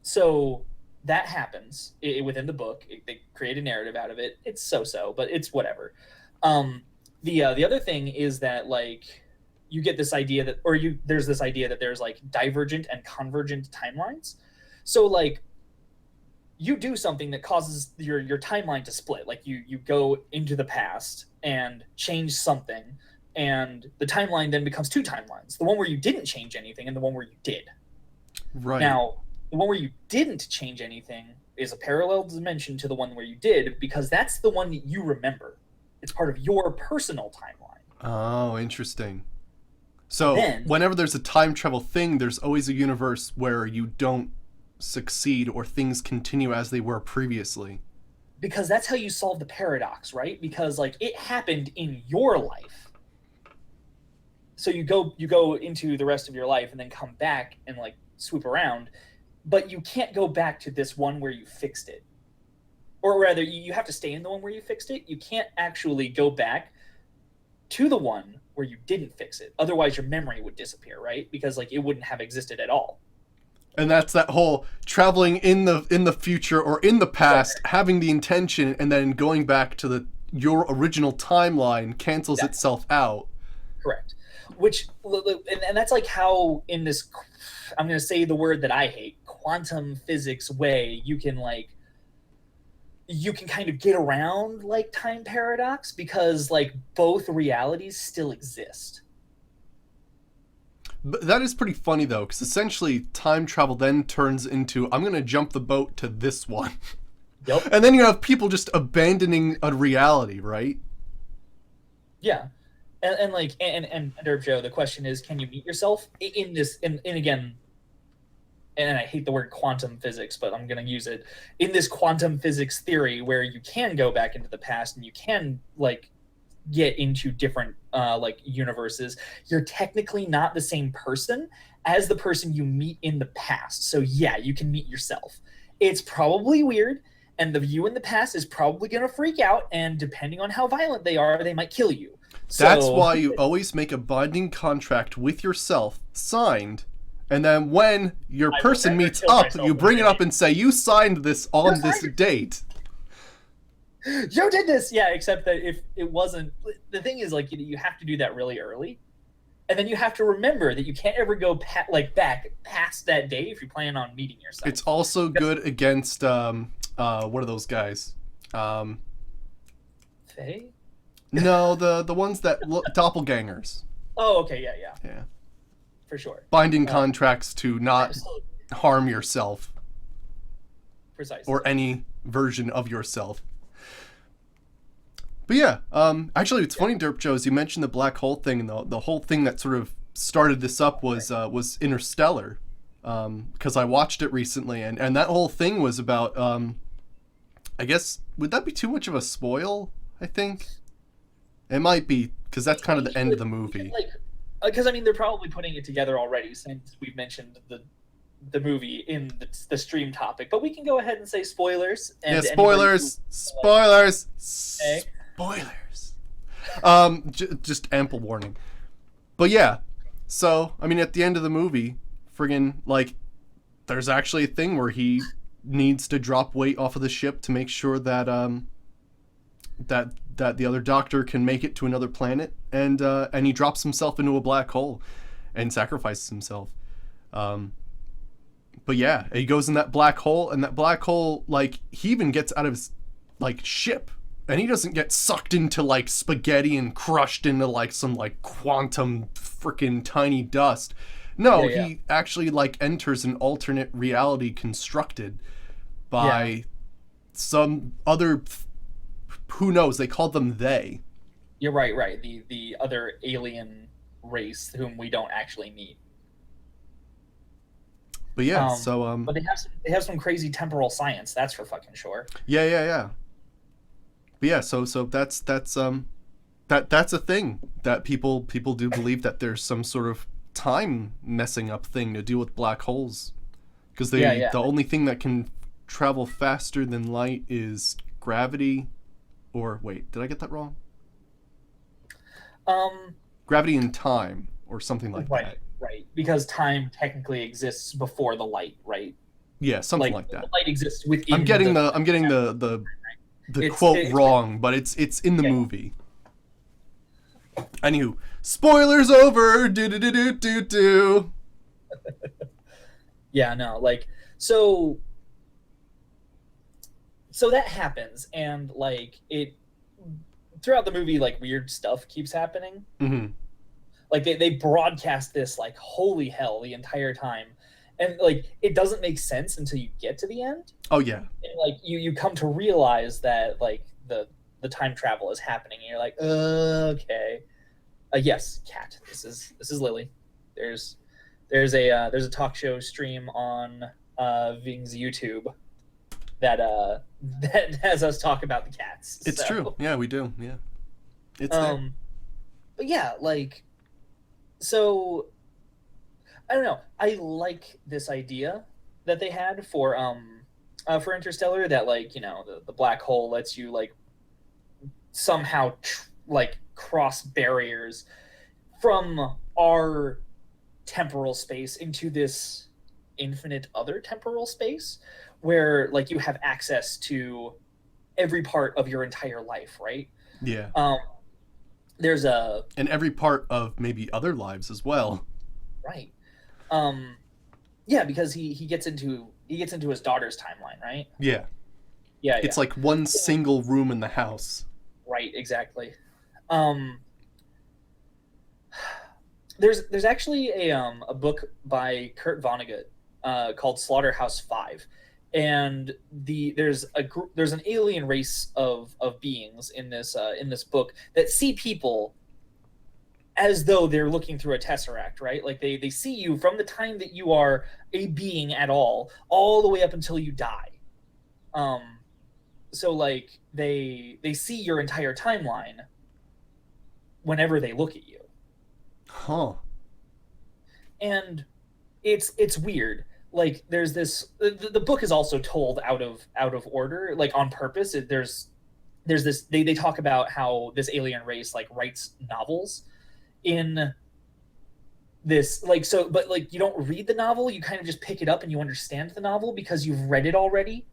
So that happens within the book. They create a narrative out of it. It's so, but it's whatever. The other thing is that like you get this idea that, there's this idea that there's like divergent and convergent timelines. So like you do something that causes your timeline to split. Like you go into the past and change something, and the timeline then becomes two timelines. The one where you didn't change anything and the one where you did. Right. Now, the one where you didn't change anything is a parallel dimension to the one where you did, because that's the one that you remember. It's part of your personal timeline. Oh, interesting. So then, whenever there's a time travel thing, there's always a universe where you don't succeed or things continue as they were previously. Because that's how you solve the paradox, right? Because like it happened in your life. so you go into the rest of your life and then come back and like swoop around, but you can't go back to this one where you fixed it, or rather you have to stay in the one where you fixed it. You can't actually go back to the one where you didn't fix it, otherwise your memory would disappear, right? Because like it wouldn't have existed at all. And that's that whole traveling in the future or in the past, having the intention, and then going back to your original timeline cancels itself out. Correct. Which, and that's like how in this, I'm going to say the word that I hate, quantum physics way, you can kind of get around like time paradox, because like both realities still exist. But that is pretty funny though, because essentially time travel then turns into, I'm going to jump the boat to this one. Yep. And then you have people just abandoning a reality, right? Yeah. And like, and Derp Joe, the question is, can you meet yourself in this, in again, and I hate the word quantum physics, but I'm going to use it, in this quantum physics theory where you can go back into the past and you can like get into different like universes, you're technically not the same person as the person you meet in the past. So yeah, you can meet yourself. It's probably weird, and the you in the past is probably going to freak out, and depending on how violent they are, they might kill you. That's why you always make a binding contract with yourself, signed, and then when your person meets up, you bring it up and say, you signed this on this date. You did this! Yeah, except that if it wasn't... The thing is, like, you have to do that really early, and then you have to remember that you can't ever go back past that day if you plan on meeting yourself. It's also good against, what are those guys? Faye? No, the ones that look doppelgangers. Oh, okay, yeah. For sure. Binding contracts to not harm yourself. Precisely. Or any version of yourself. But yeah, actually, it's funny, Derp Joe, as you mentioned the black hole thing, and the whole thing that sort of started this up was Interstellar, because I watched it recently, and that whole thing was about, I guess, would that be too much of a spoil? I think it might be, because that's kind of the end of the movie. Because I mean, they're probably putting it together already since we've mentioned the movie in the stream topic, but we can go ahead and say spoilers. And yeah, spoilers. Just ample warning. But yeah, so I mean, at the end of the movie, friggin' like, there's actually a thing where he needs to drop weight off of the ship to make sure that that the other doctor can make it to another planet, and he drops himself into a black hole and sacrifices himself. But yeah, he goes in that black hole, and that black hole, like, he even gets out of his like ship, and he doesn't get sucked into like spaghetti and crushed into like some like quantum freaking tiny dust. No, he actually like enters an alternate reality constructed by some other, who knows, they call them they. You're right. The other alien race whom we don't actually meet. But yeah, but they have some crazy temporal science, that's for fucking sure. Yeah. But yeah, so that's a thing that people do believe, that there's some sort of time messing up thing to do with black holes, because the only thing that can travel faster than light is gravity, or wait, did I get that wrong? Gravity and time, or something like that. Right, because time technically exists before the light, right? Yeah, something like that. The light exists within. I'm getting the quote wrong, but it's in the movie. Anywho, spoilers over. Do. Yeah, no, like so that happens, and like it throughout the movie, like weird stuff keeps happening. Mm-hmm. Like they broadcast this like holy hell the entire time, and like it doesn't make sense until you get to the end. Oh yeah. And like you come to realize that like the time travel is happening, and you're like, okay. Yes, Kat. This is Lily. There's a talk show stream on Ving's YouTube that has us talk about the cats. It's true. Yeah, we do. Yeah. It's there. But yeah, like So I don't know. I like this idea that they had for Interstellar, that like, the black hole lets you like somehow like cross barriers from our temporal space into this infinite other temporal space where like you have access to every part of your entire life, right? Yeah. Um, there's a And every part of maybe other lives as well. right. Um, yeah, because he gets into his daughter's timeline, right? Yeah. Yeah, It's yeah. like one single room in the house. Right, exactly. Um, there's actually a book by Kurt Vonnegut called Slaughterhouse Five, and there's an alien race of beings in this book that see people as though they're looking through a tesseract, right? Like they see you from the time that you are a being at all the way up until you die. Um, so like they see your entire timeline whenever they look at you, Huh. and it's weird. Like there's this the book is also told out of order, like on purpose. There's this they talk about how this alien race like writes novels in this like so but like you don't read the novel, you kind of just pick it up and you understand the novel because you've read it already.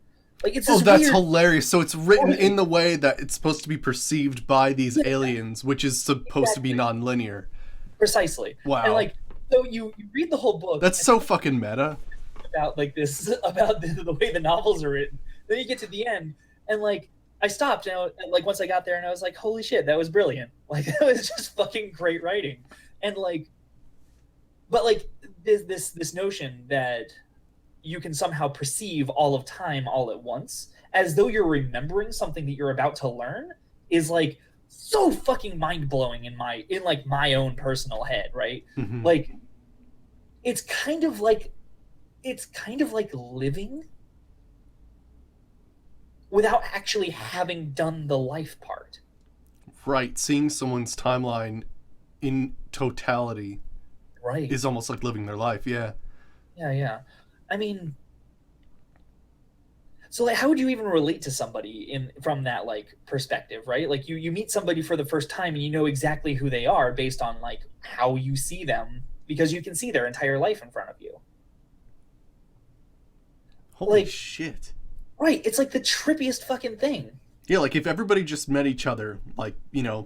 Like it's Oh, this that's weird hilarious. So it's written story. in the way that it's supposed to be perceived by these Yeah, aliens, which is supposed to be exactly. non-linear. Precisely. And Wow. like so you read the whole book That's so fucking meta. about like this about the way the novels are written. Then you get to the end, and like I stopped, and like once I got there, and I was like, "Holy shit, that was brilliant!" Like that was just fucking great writing, and like, but like this notion that you can somehow perceive all of time all at once, as though you're remembering something that you're about to learn, is like so fucking mind blowing in like my own personal head, right? Hmm. Like it's kind of like it's kind of like living without actually having done the life part. Right. Seeing someone's timeline in totality Right. is almost like living their life. Yeah. Yeah, yeah. I mean, so like how would you even relate to somebody in from that like perspective, right? Like you meet somebody for the first time and you know exactly who they are based on like how you see them because you can see their entire life in front of you. Holy Like, shit. right, it's like the trippiest fucking thing. Yeah, like if everybody just met each other, like,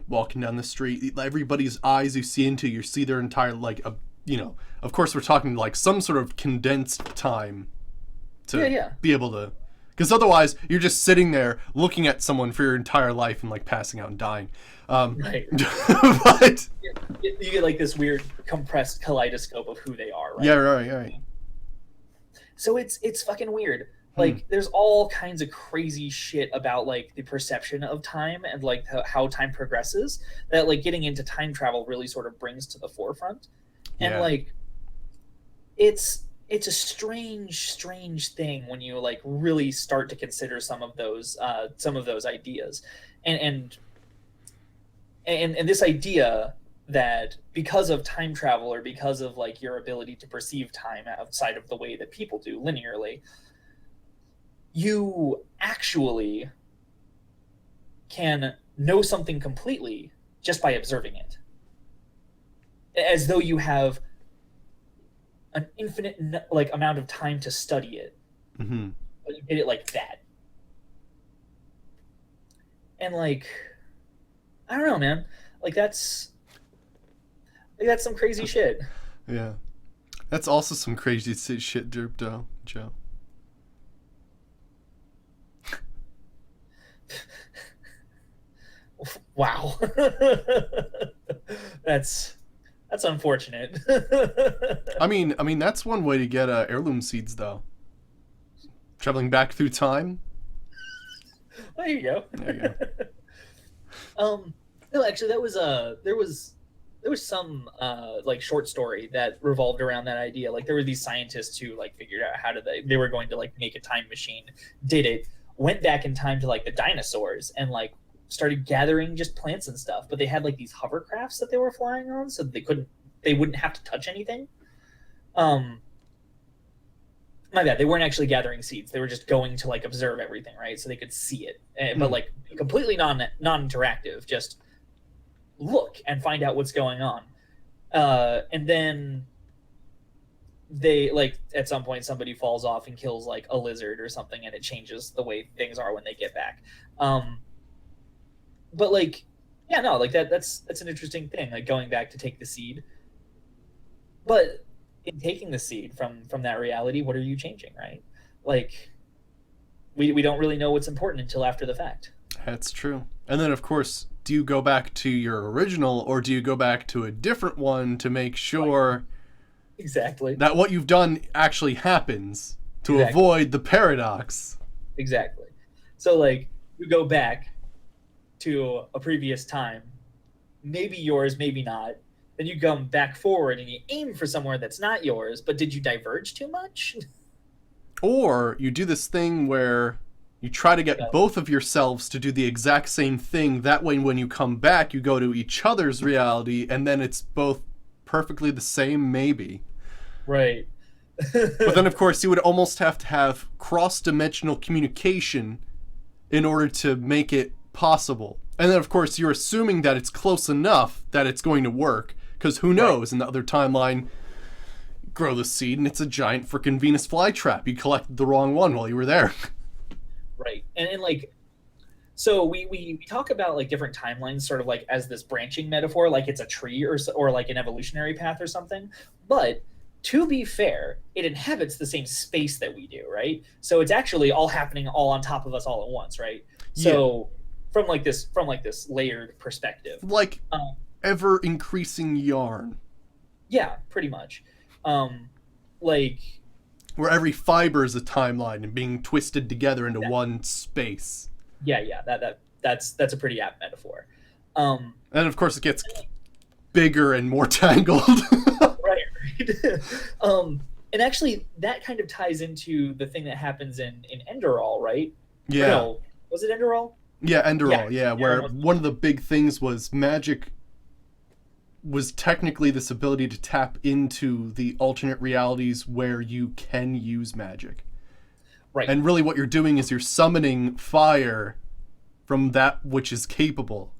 walking down the street, everybody's eyes you see into, you see their entire, like, of course we're talking like some sort of condensed time Yeah, to yeah. be able to, because otherwise you're just sitting there looking at someone for your entire life and like passing out and dying. Right. But You get like this weird compressed kaleidoscope of who they are, yeah, right? right, right. So it's fucking weird. Hmm. Like there's all kinds of crazy shit about like the perception of time and like how time progresses that like getting into time travel really sort of brings to the forefront. And Yeah. like it's a strange thing when you like really start to consider some of those ideas. And and and, and this idea that because of time travel or because of like your ability to perceive time outside of the way that people do linearly, you actually can know something completely just by observing it, as though you have an infinite like amount of time to study it, Hmm. but you did it like that. And like I don't know, man. Like that's some crazy shit. Yeah. That's also some crazy shit, Derp, Joe. Wow. that's that's unfortunate. I mean, that's one way to get heirloom seeds, though. Traveling back through time. There you go. There you go. No, actually, there was some like short story that revolved around that idea. Like there were these scientists who like figured out how to they were going to like make a time machine, did it, went back in time to like the dinosaurs and like started gathering just plants and stuff. But they had like these hovercrafts that they were flying on, so they couldn't they wouldn't have to touch anything. Um, my bad. They weren't actually gathering seeds. They were just going to like observe everything, right? So they could see it, but like completely non-interactive. Just look and find out what's going on. And then they like at some point somebody falls off and kills like a lizard or something, and it changes the way things are when they get back. But like, yeah, no, like that's an interesting thing, like going back to take the seed. But in taking the seed from that reality, what are you changing, right? Like, we don't really know what's important until after the fact. That's true. And then, of course, do you go back to your original, or do you go back to a different one to make sure exactly that what you've done actually happens, to exactly. avoid the paradox? Exactly. So like, you go back to a previous time, maybe yours, maybe not. Then you come back forward and you aim for somewhere that's not yours, but did you diverge too much? Or you do this thing where you try to get both of yourselves to do the exact same thing. That way, when you come back, you go to each other's reality, and then it's both perfectly the same, maybe. Right. But then, of course, you would almost have to have cross-dimensional communication in order to make it possible. And then, of course, you're assuming that it's close enough that it's going to work. Because who knows, in the other timeline, grow the seed and it's a giant freaking Venus flytrap. You collected the wrong one while you were there. Right. And like, so we talk about like different timelines sort of like as this branching metaphor, like it's a tree or like an evolutionary path or something. But to be fair, it inhabits the same space that we do, right? So it's actually all happening all on top of us all at once, right? So from like this layered perspective, like ever increasing yarn. Yeah, pretty much. Like where every fiber is a timeline and being twisted together into one space. Yeah, that's a pretty apt metaphor. And of course it gets bigger and more tangled. right. And actually that kind of ties into the thing that happens in Enderall, right? Yeah. No, was it Enderall? Yeah, Enderall, yeah, where one of the big things was magic was technically this ability to tap into the alternate realities where you can use magic. Right. And really what you're doing is you're summoning fire from that which is capable.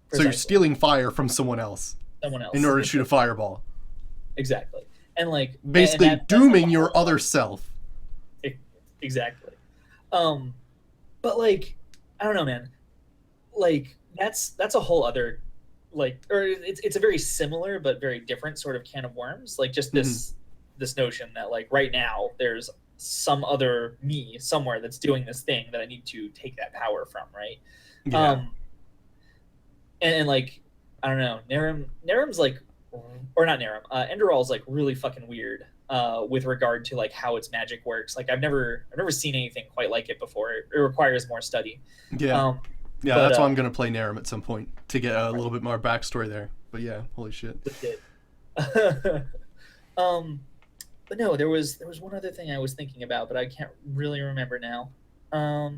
Precisely. So you're stealing fire from someone else. In order to shoot a fireball. Exactly. And like basically dooming your other self. Exactly. But like, I don't know, man. Like that's a whole other like, or it's a very similar but very different sort of can of worms. Like just this notion that like right now there's some other me somewhere that's doing this thing that I need to take that power from, right? Yeah. And like, I don't know, Narum's like, or not Narum, Enderall's like really fucking weird with regard to like how its magic works. Like I've never seen anything quite like it before. It requires more study. Yeah. Yeah, that's why I'm going to play Narum at some point to get a little bit more backstory there. But yeah, holy shit. But no, there was one other thing I was thinking about, but I can't really remember now. I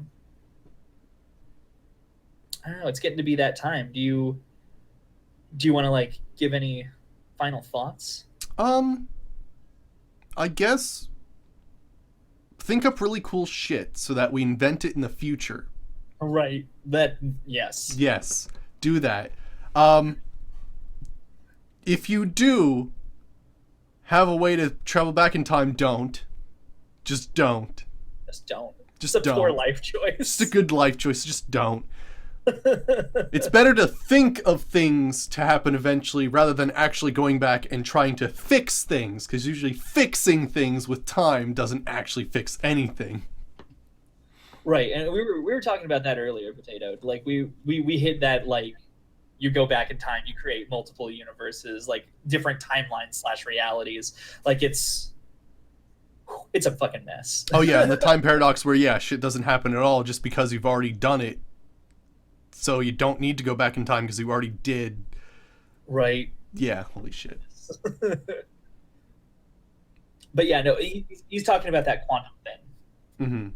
don't know, it's getting to be that time. Do you want to like give any final thoughts? I guess think up really cool shit so that we invent it in the future. Right. Yes. Yes. Do that. If you do have a way to travel back in time, don't. Just don't. Just don't. Just it's a don't. Poor life choice. It's a good life choice. Just don't. It's better to think of things to happen eventually rather than actually going back and trying to fix things, because usually fixing things with time doesn't actually fix anything. Right, and we were talking about that earlier, Potato. Like we hit that, like, you go back in time, you create multiple universes, like different timelines / realities. Like it's a fucking mess. Oh yeah, and the time paradox where shit doesn't happen at all just because you've already done it. So you don't need to go back in time because you already did. Right. Yeah, holy shit. But yeah, no, he's talking about that quantum thing. Mm-hmm.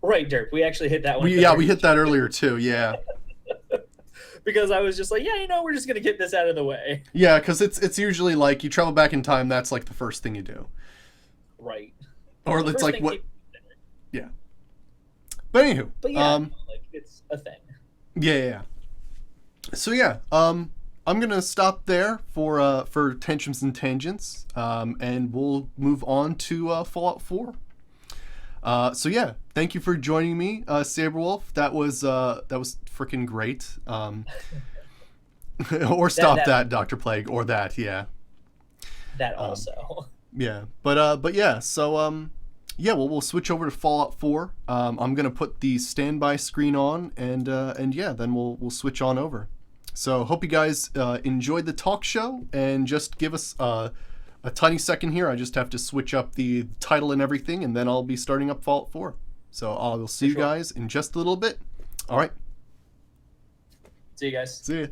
Right, Derp. We actually hit that one. We hit that earlier too, yeah. because I was just like, yeah, we're just gonna get this out of the way. Yeah, because it's usually like you travel back in time. That's like the first thing you do, Right. or The it's first like thing what? people- Yeah. But anywho, But yeah, like it's a thing. yeah. So yeah, I'm gonna stop there for Tantrums and Tangents, and we'll move on to Fallout 4. So yeah, thank you for joining me, Saberwolf. That was freaking great. Or stop that, Dr. Plague, or that, yeah. That also. Yeah, but yeah, so yeah, well, we'll switch over to Fallout 4. I'm gonna put the standby screen on, and yeah, then we'll switch on over. So hope you guys enjoyed the talk show, and just give us a tiny second here. I just have to switch up the title and everything, and then I'll be starting up Fallout 4. So I will see you guys in just a little bit. All right. See you guys. See ya.